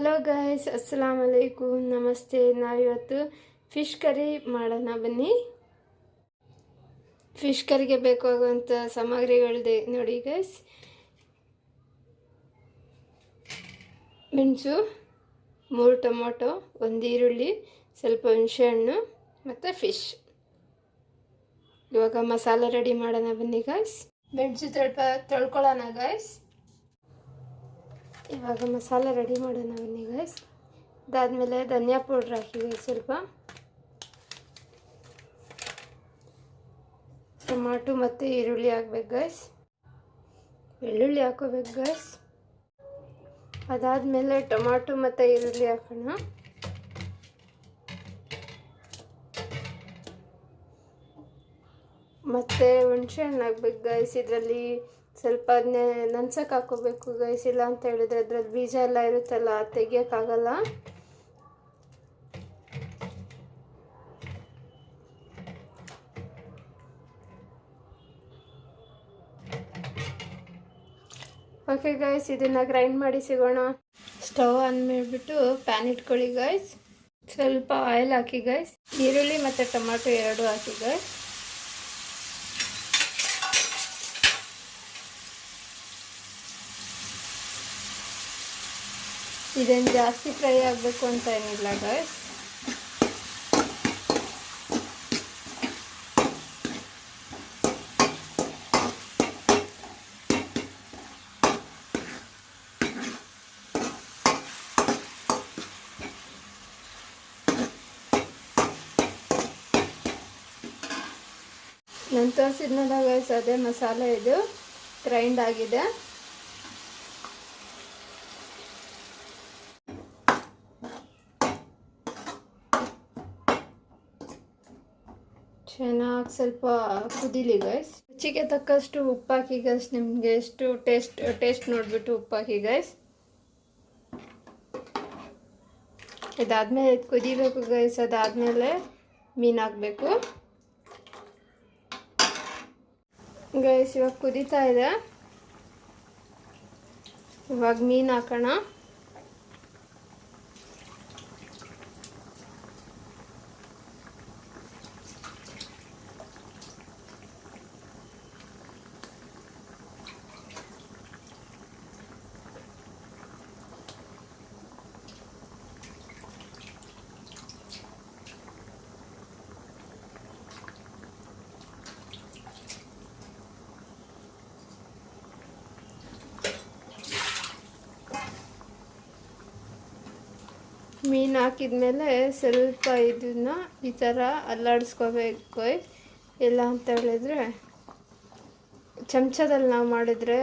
Hello guys, ಅಸ್ಸಲಾಮ್ ಅಲೈಕುಮ್, ನಮಸ್ತೆ. ನಾವಿವತ್ತು fish curry ಮಾಡೋಣ ಬನ್ನಿ. ಫಿಶ್ ಕರಿಗೆ ಬೇಕಾಗುವಂಥ ಸಾಮಗ್ರಿಗಳಿದೆ ನೋಡಿ ಗೈಸ್. ಮೆಣಸು, 3 ಟೊಮೊಟೊ, 1 ಈರುಳ್ಳಿ, ಸ್ವಲ್ಪ ಹುಣಸೆಹಣ್ಣು ಮತ್ತು ಫಿಶ್. ಇವಾಗ ಮಸಾಲೆ ರೆಡಿ ಮಾಡೋಣ ಬನ್ನಿ ಗೈಸ್. ಮೆಣಸು ತೊಳ್ಕೊಳ್ಳೋಣ ಗೈಸ್. ಇವಾಗ ಮಸಾಲೆ ರೆಡಿ ಮಾಡೋಣ ಬನ್ನಿ ಗೈಸ್. ಅದಾದಮೇಲೆ ಧನಿಯಾ ಪೌಡ್ರ್ ಹಾಕಿ ಗೈಸ್. ಸ್ವಲ್ಪ ಟೊಮಾಟೊ ಮತ್ತು ಈರುಳ್ಳಿ ಹಾಕ್ಬೇಕು ಗೈಸ್. ಬೆಳ್ಳುಳ್ಳಿ ಹಾಕೋಬೇಕು ಗೈಸ್. ಅದಾದಮೇಲೆ ಟೊಮಾಟೊ ಮತ್ತು ಈರುಳ್ಳಿ ಹಾಕೋಣ. ಮತ್ತು ಹುಣಸೆಹಣ್ಣು ಹಾಕ್ಬೇಕು ಗೈಸ್. ಇದರಲ್ಲಿ ಸ್ವಲ್ಪ ಅದನ್ನೇ ನೆನ್ಸಕ್ಕೆ ಹಾಕೋಬೇಕು ಗೈಸ್. ಇಲ್ಲ ಅಂತ ಹೇಳಿದ್ರೆ ಅದ್ರಲ್ಲಿ ಬೀಜ ಎಲ್ಲ ಇರುತ್ತಲ್ಲ, ತೆಗಿಯೋಕ್ಕಾಗಲ್ಲ. ಓಕೆ ಗೈಸ್, ಇದನ್ನು ಗ್ರೈಂಡ್ ಮಾಡಿ ಸಿಗೋಣ. ಸ್ಟವ್ ಆನ್ ಮಾಡಿಬಿಟ್ಟು ಪ್ಯಾನ್ ಇಟ್ಕೊಳ್ಳಿ ಗೈಸ್. ಸ್ವಲ್ಪ ಆಯಿಲ್ ಹಾಕಿ ಗೈಸ್. ಈರುಳ್ಳಿ ಮತ್ತು ಟೊಮಾಟೊ 2 ಹಾಕಿ ಗೈಸ್. ಇದೇನು ಜಾಸ್ತಿ ಫ್ರೈ ಆಗಬೇಕು ಅಂತ ಏನಿಲ್ಲ ಗೈಸ್. ನಾನು ತೋರಿಸಿದ್ನಲ್ಲ ಗೈಸ್, ಅದೇ ಮಸಾಲೆ ಇದು ಗ್ರೈಂಡ್ ಆಗಿದೆ. ಚೆನ್ನಾಗಿ ಸ್ವಲ್ಪ ಕುದೀಲಿ ಗೈಸ್. ರುಚಿಗೆ ತಕ್ಕಷ್ಟು ಉಪ್ಪು ಹಾಕಿ ಗೈಸ್. ನಿಮಗೆ ಎಷ್ಟು ಟೇಸ್ಟ್ ನೋಡಿಬಿಟ್ಟು ಉಪ್ಪು ಹಾಕಿ ಗೈಸ್. ಇದಾದಮೇಲೆ ಕುದಿಬೇಕು ಗೈಸ್. ಅದಾದಮೇಲೆ ಮೀನು ಹಾಕಬೇಕು ಗೈಸ್. ಇವಾಗ ಕುದೀತಾ ಇದೆ. ಇವಾಗ ಮೀನು ಹಾಕೋಣ. ಮೀನು ಹಾಕಿದ್ಮೇಲೆ ಸ್ವಲ್ಪ ಇದನ್ನು ಈ ಥರ ಅಲ್ಲಾಡಿಸ್ಕೋಬೇಕು. ಇಲ್ಲ ಅಂತ ಹೇಳಿದ್ರೆ ಚಮಚದಲ್ಲಿ ನಾವು ಮಾಡಿದ್ರೆ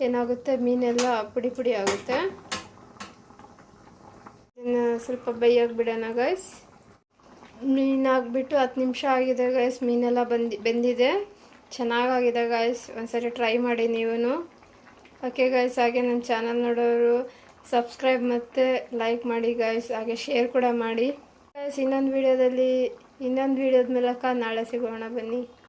ಏನಾಗುತ್ತೆ, ಮೀನೆಲ್ಲ ಪುಡಿ ಪುಡಿ ಆಗುತ್ತೆ. ಇದನ್ನು ಸ್ವಲ್ಪ ಬೇಯಕ್ಕೆ ಬಿಡೋಣ ಗೈಸ್. ಮೀನು ಹಾಕ್ಬಿಟ್ಟು 10 ನಿಮಿಷ ಆಗಿದೆ ಗೈಸ್. ಮೀನೆಲ್ಲ ಬೆಂದಿದೆ, ಚೆನ್ನಾಗಾಗಿದೆ ಗೈಸ್. ಒಂದ್ಸರಿ ಟ್ರೈ ಮಾಡಿ ನೀವು. ಓಕೆ ಗೈಸ್, ಹಾಗೆ ನನ್ನ ಚಾನಲ್ ನೋಡೋರು ಸಬ್ಸ್ಕ್ರೈಬ್ ಮತ್ತು ಲೈಕ್ ಮಾಡಿ ಗೈಸ್. ಹಾಗೆ ಶೇರ್ ಕೂಡ ಮಾಡಿ ಗೈಸ್. ಇನ್ನೊಂದು ವೀಡಿಯೋದ ಮೂಲಕ ನಾಳೆ ಸಿಗೋಣ ಬನ್ನಿ.